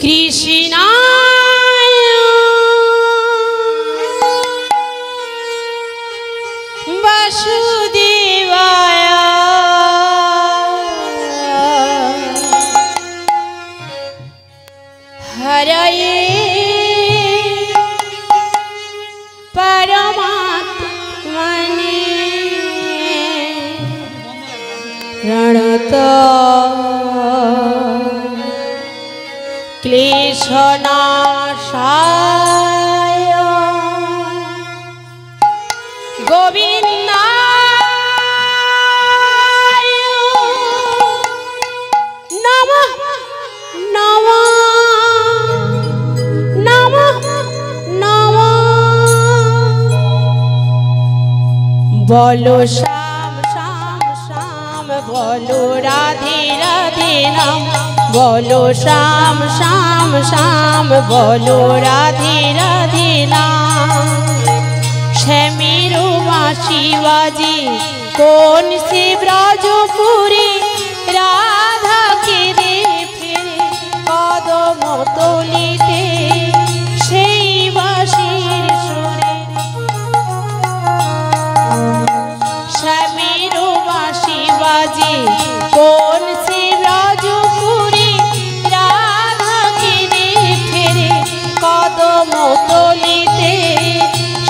কৃষ্ণায় বাসুদেবায় হরয়ে পরমাত্মনে প্রণত ক্লেশনাশায় গোবিন্দায় নমঃ নমঃ নমঃ নমঃ। বলো শ্যাম শ্যাম শ্যাম বলো রাধে রাধে নাম, বলো শ্যাম শ্যাম শ্যাম বলো রাধে রাধে নাম। শ্যামের বাঁশি বাজে কোন সে ব্রজপুরে, রাধাকে রে ফিরে কদম তলিতে সেই বাঁশির সুরে। শ্যামের বাঁশি বাজে কোন সে ব্রজপুরে, রাধাকে রে ফিরে কদম তলিতে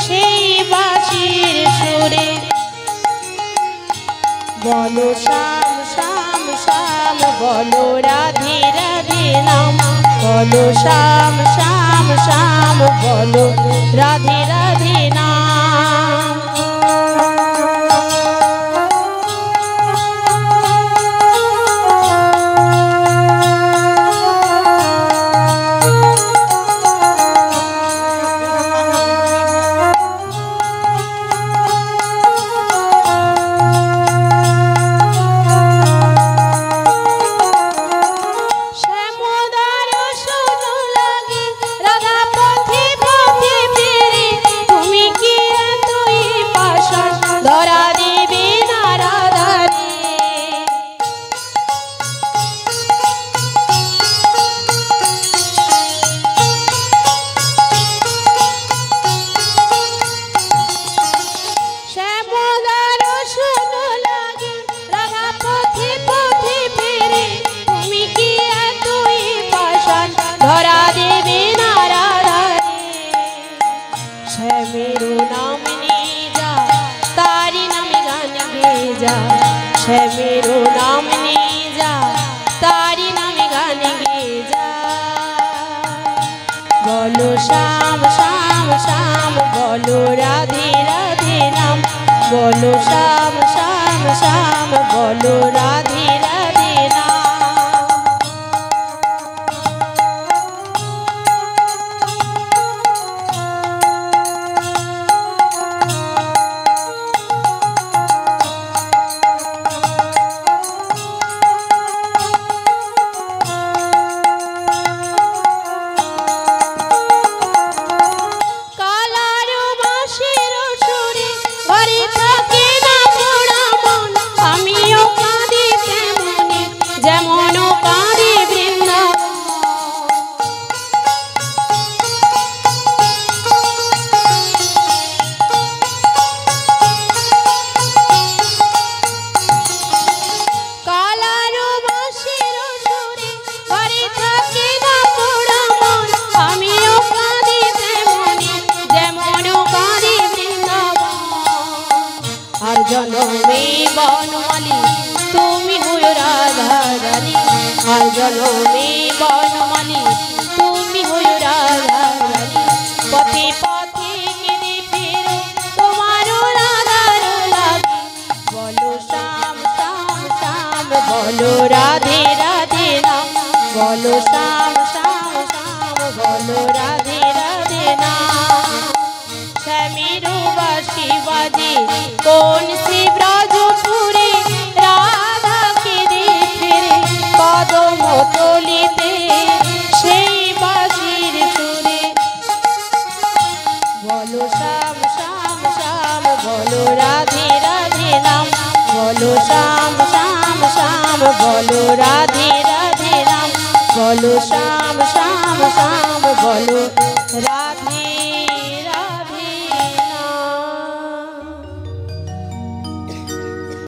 সেই বাঁশির সুরে। বলো শ্যাম শ্যাম শ্যাম বলো রাধে রাধে নাম, বলো শ্যাম শ্যাম শ্যাম বলো রাধে রাধে নাম। শ্যামের নাম নিয়ে যা তারি নামে গান গেয়ে যা। বলো শ্যাম শ্যাম শ্যাম বলো রাধে রাধে নাম, বলো শ্যাম শ্যাম শ্যাম বলো রাধে রাধে নাম। জনমে বনমালী তুমি হয়ে রাধা রানী, আর জনমে বনমালী তুমি হয়ে রাধা রানী। পথে পথে কেঁদে ফেরো তোমারও রাধার লাগি, বলো শ্যাম শ্যাম শ্যাম বলো রাধে রাধে নাম, বলো শ্যাম শ্যাম শ্যাম বলো রাধে রাধে নাম। শ্যামের বাঁশি বাজে কোন সে ব্রজপুরে, রাধাকে রে ফিরে কদম তলিতে সেই বাঁশির সুরে। বলো শ্যাম শ্যাম শ্যাম বলো রাধে রাধে নাম, বলো শ্যাম শ্যাম শ্যাম বলো রাধে রাধে নাম, বলো শ্যাম শ্যাম श्याम बोलो राधे